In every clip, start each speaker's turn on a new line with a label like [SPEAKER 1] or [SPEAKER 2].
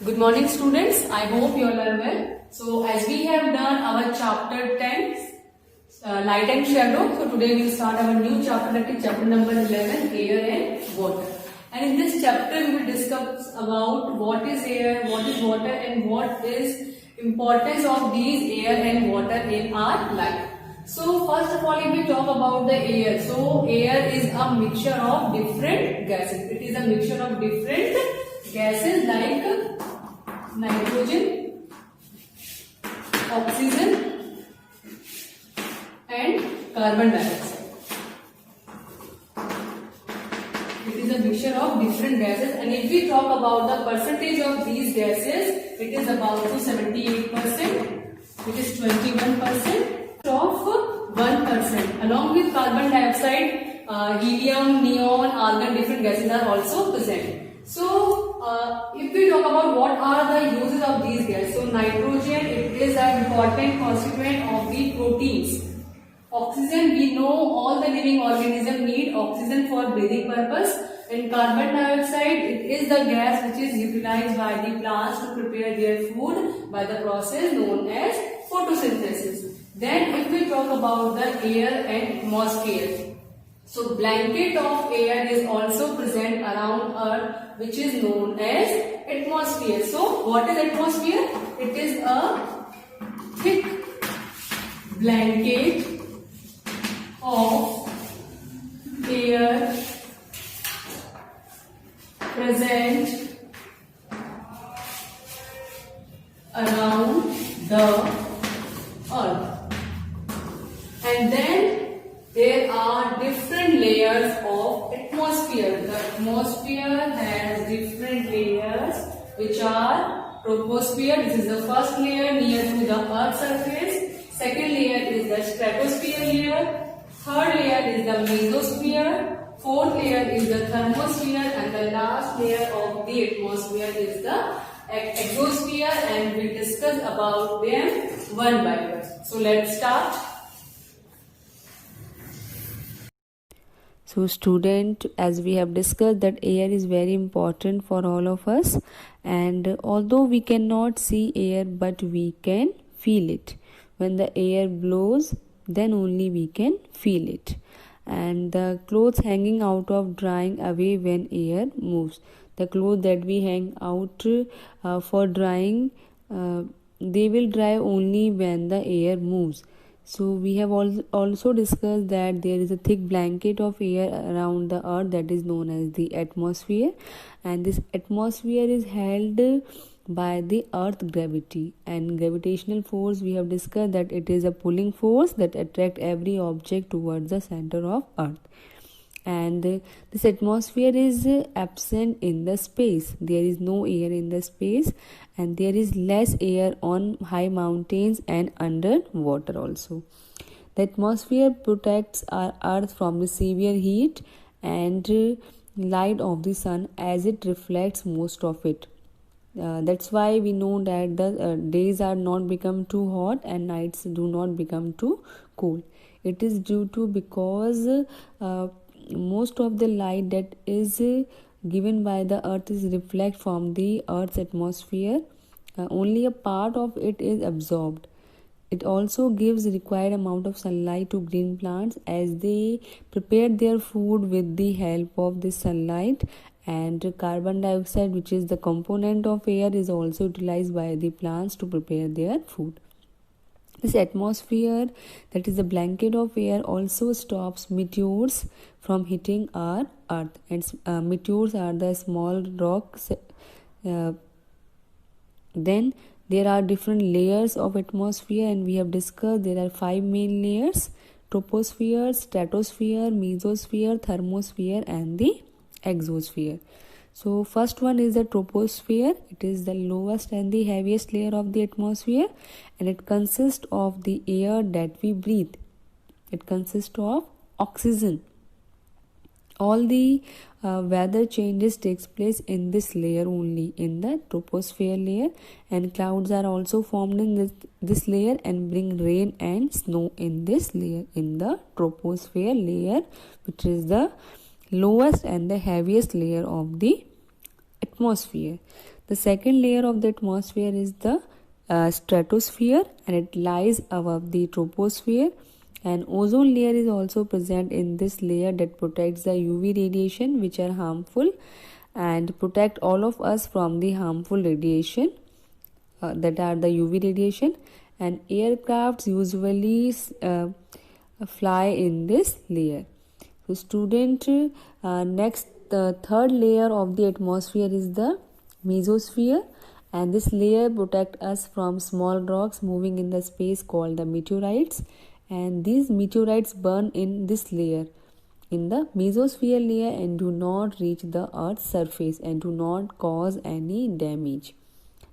[SPEAKER 1] Good morning students, I hope you all are well. So as we have done our chapter 10, light and shadow, so today we will start our new chapter, that is chapter number 11, air and water. And in this chapter we will discuss about what is air, what is water and what is importance of these air and water in our life. So first of all, if we talk about the air, so air is a mixture of different gases. It is a mixture of different gases like nitrogen, oxygen and carbon dioxide. It is a mixture of different gases, and if we talk about the percentage of these gases, it is about to 78%, which is 21% of 1%. Along with carbon dioxide, helium, neon, argon, different gases are also present. So, if we talk about what are the uses of these gases, so nitrogen, it is an important constituent of the proteins. Oxygen, we know all the living organisms need oxygen for breathing purpose, and carbon dioxide, it is the gas which is utilized by the plants to prepare their food by the process known as photosynthesis. Then if we talk about the air and atmosphere, so blanket of air is also present around Earth, which is known as atmosphere. So what is atmosphere? It is a thick blanket of air present around the Earth. And then there are different layers of atmosphere. The atmosphere has different layers, which are troposphere. This is the first layer near to the Earth's surface. Second layer is the stratosphere layer. Third layer is the mesosphere. Fourth layer is the thermosphere, and the last layer of the atmosphere is the exosphere, and we discuss about them one by one. So let's start.
[SPEAKER 2] So student, as we have discussed that air is very important for all of us, and although we cannot see air but we can feel it. When the air blows, then only we can feel it. And the clothes hanging out of drying away when air moves. The clothes that we hang out for drying, they will dry only when the air moves. So we have also discussed that there is a thick blanket of air around the earth that is known as the atmosphere, and this atmosphere is held by the earth gravity. And gravitational force, we have discussed that it is a pulling force that attract every object towards the center of earth. And this atmosphere is absent in the space. There is no air in the space, and there is less air on high mountains and under water also. The atmosphere protects our earth from the severe heat and light of the sun, as it reflects most of it. That's why we know that the days are not become too hot and nights do not become too cold. It is due to because most of the light that is given by the earth is reflect from the earth's atmosphere. Only a part of it is absorbed. It also gives required amount of sunlight to green plants as they prepare their food with the help of this sunlight. And carbon dioxide, which is the component of air, is also utilized by the plants to prepare their food. This atmosphere, that is the blanket of air, also stops meteors from hitting our earth. And meteors are the small rocks. Then there are different layers of atmosphere, and we have discussed there are 5 main layers: troposphere, stratosphere, mesosphere, thermosphere and the exosphere. So first one is the troposphere. It is the lowest and the heaviest layer of the atmosphere, and it consists of the air that we breathe. It consists of oxygen. All the weather changes takes place in this layer only, in the troposphere layer, and clouds are also formed in this layer and bring rain and snow in this layer, in the troposphere layer, which is the lowest and the heaviest layer of the atmosphere. The second layer of the atmosphere is the stratosphere, and it lies above the troposphere. And ozone layer is also present in this layer that protects the UV radiation which are harmful and protect all of us from the harmful radiation that are the UV radiation. And aircrafts usually fly in this layer. So student, next the third layer of the atmosphere is the mesosphere, and this layer protect us from small rocks moving in the space called the meteorites, and these meteorites burn in this layer, in the mesosphere layer, and do not reach the earth's surface and do not cause any damage.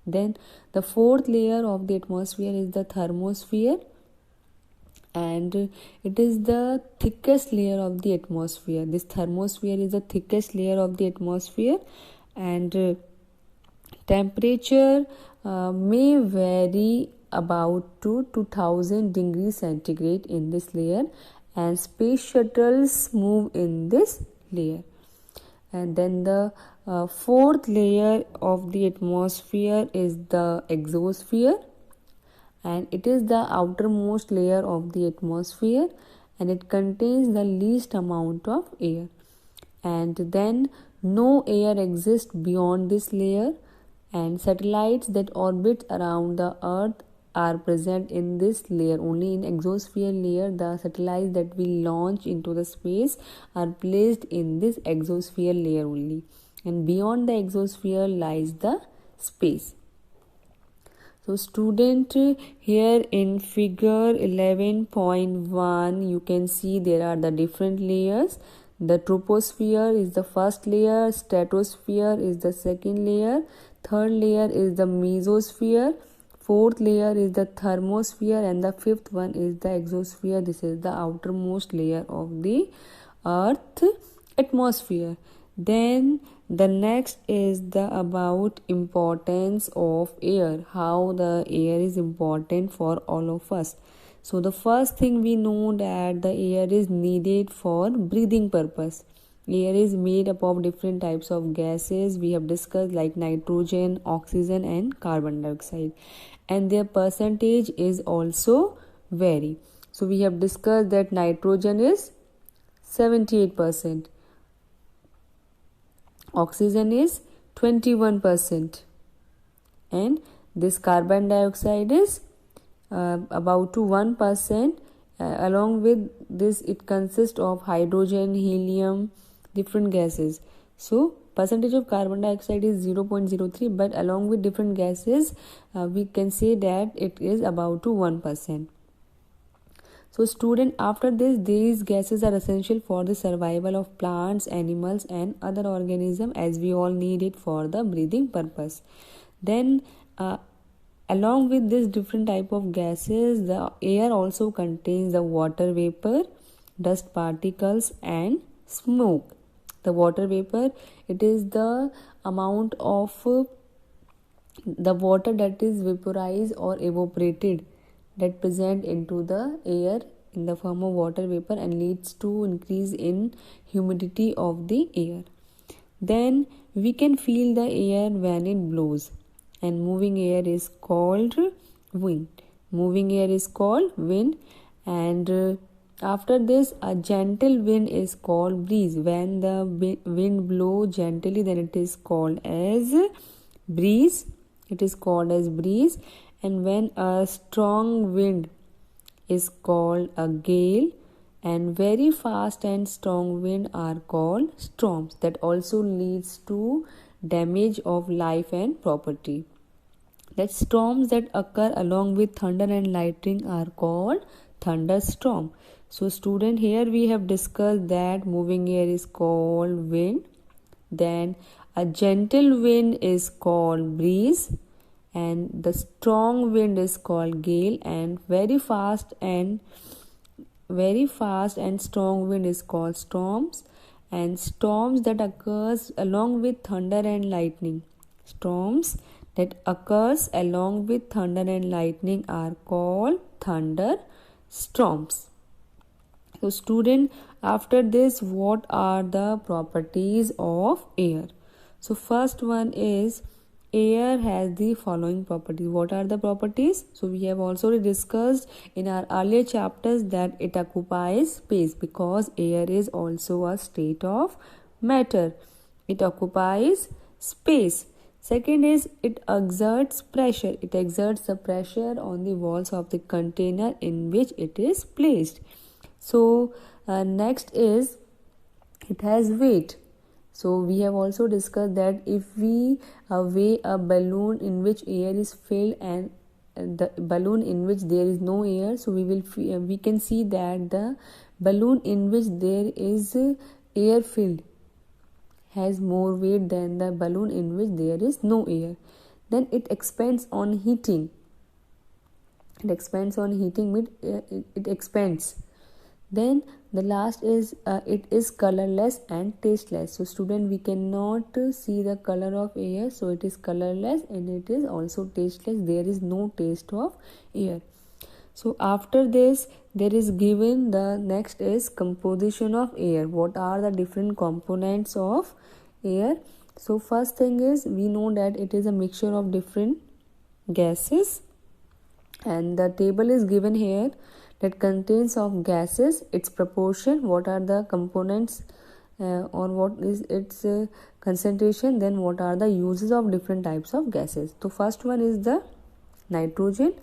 [SPEAKER 2] Then the fourth layer of the atmosphere is the thermosphere, and it is the thickest layer of the atmosphere. This thermosphere is the thickest layer of the atmosphere, and temperature may vary about to 2000 degrees centigrade in this layer, and space shuttles move in this layer. And then the fourth layer of the atmosphere is the exosphere, and it is the outermost layer of the atmosphere, and it contains the least amount of air. And then no air exists beyond this layer, and satellites that orbit around the earth are present in this layer. Only in exosphere layer the satellites that we launch into the space are placed in this exosphere layer only, and beyond the exosphere lies the space. So student, here in figure 11.1 you can see there are the different layers. The troposphere is the first layer, stratosphere is the second layer, third layer is the mesosphere, fourth layer is the thermosphere, and the fifth one is the exosphere. This is the outermost layer of the earth atmosphere. Then the next is the about importance of air, how the air is important for all of us. So the first thing we know that the air is needed for breathing purpose. Air is made up of different types of gases we have discussed, like nitrogen, oxygen and carbon dioxide, and their percentage is also vary. So we have discussed that nitrogen is 78%, oxygen is 21%, and this carbon dioxide is about to 1%. Along with this it consists of hydrogen, helium, different gases. So percentage of carbon dioxide is 0.03, but along with different gases we can say that it is about to 1%. So student, after this, these gases are essential for the survival of plants, animals and other organisms, as we all need it for the breathing purpose. Then along with this different type of gases, the air also contains the water vapor, dust particles and smoke. The water vapor, it is the amount of the water that is vaporized or evaporated that present into the air in the form of water vapor and leads to increase in humidity of the air. Then we can feel the air when it blows, and moving air is called wind. Moving air is called wind, and after this a gentle wind is called breeze. When the wind blow gently, then it is called as breeze. It is called as breeze. And when a strong wind is called a gale, and very fast and strong wind are called storms, that also leads to damage of life and property. That storms that occur along with thunder and lightning are called thunderstorm. So student, here we have discussed that moving air is called wind, then a gentle wind is called breeze, and the strong wind is called gale, and very fast and strong wind is called storms, and storms that occurs along with thunder and lightning. Storms that occurs along with thunder and lightning are called thunderstorms. So student, after this, what are the properties of air? So first one is, air has the following properties. What are the properties? So we have also discussed in our earlier chapters that it occupies space because air is also a state of matter. It occupies space. Second is it exerts pressure. It exerts the pressure on the walls of the container in which it is placed. So next is it has weight. So we have also discussed that if we weigh a balloon in which air is filled and the balloon in which there is no air, so we can see that the balloon in which there is air filled has more weight than the balloon in which there is no air. Then it expands on heating. It expands on heating means it expands. Then the last is it is colorless and tasteless. So student, we cannot see the color of air, so it is colorless and it is also tasteless. There is no taste of air. So after this there is given the next is composition of air. What are the different components of air? So first thing is we know that it is a mixture of different gases, and the table is given here that contains of gases, its proportion, what are the components or what is its concentration, then what are the uses of different types of gases. So first one is the nitrogen.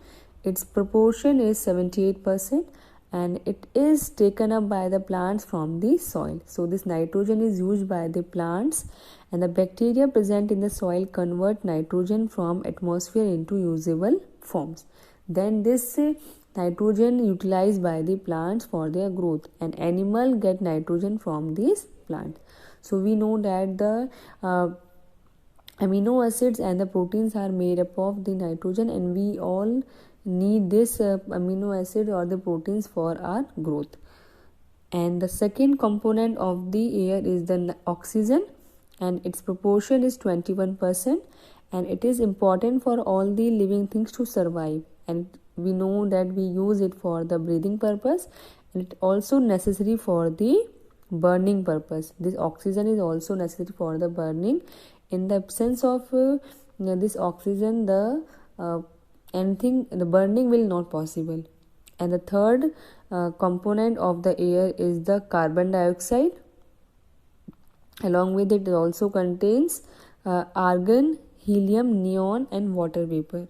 [SPEAKER 2] Its proportion is 78% and it is taken up by the plants from the soil. So this nitrogen is used by the plants, and the bacteria present in the soil convert nitrogen from atmosphere into usable forms. Then this nitrogen utilized by the plants for their growth, and animal get nitrogen from these plants. So we know that the amino acids and the proteins are made up of the nitrogen, and we all need this amino acid or the proteins for our growth. And the second component of the air is the oxygen, and its proportion is 21%, and it is important for all the living things to survive, and we know that we use it for the breathing purpose, and it also necessary for the burning purpose. This oxygen is also necessary for the burning. In the absence of this oxygen, the burning will not possible. And the third component of the air is the carbon dioxide. Along with it also contains argon, helium, neon and water vapor.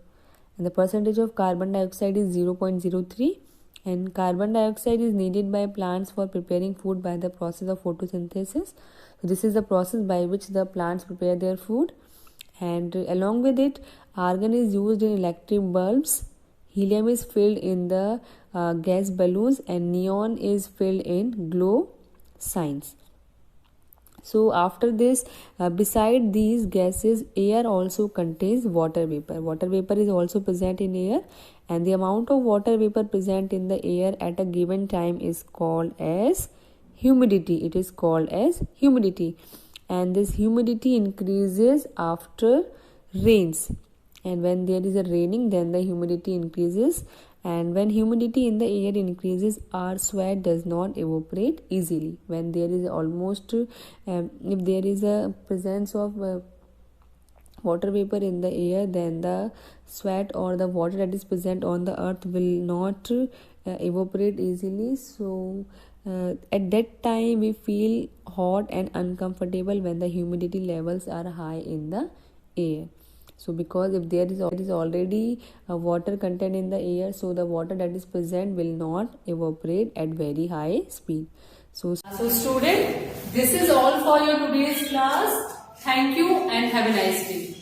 [SPEAKER 2] And the percentage of carbon dioxide is 0.03, and carbon dioxide is needed by plants for preparing food by the process of photosynthesis. So this is the process by which the plants prepare their food. And along with it, argon is used in electric bulbs, helium is filled in the gas balloons, and neon is filled in glow signs. So after this, beside these gases, air also contains water vapor. Water vapor is also present in air, and the amount of water vapor present in the air at a given time is called as humidity. It is called as humidity, and this humidity increases after rains. And when there is a raining, then the humidity increases, and when humidity in the air increases, our sweat does not evaporate easily. When there is almost if there is a presence of water vapor in the air, then the sweat or the water that is present on the earth will not evaporate easily. So at that time we feel hot and uncomfortable when the humidity levels are high in the air. So because if there is already water content in the air, so the water that is present will not evaporate at very high speed. So
[SPEAKER 1] student, this is all for your today's class. Thank you and have a nice day.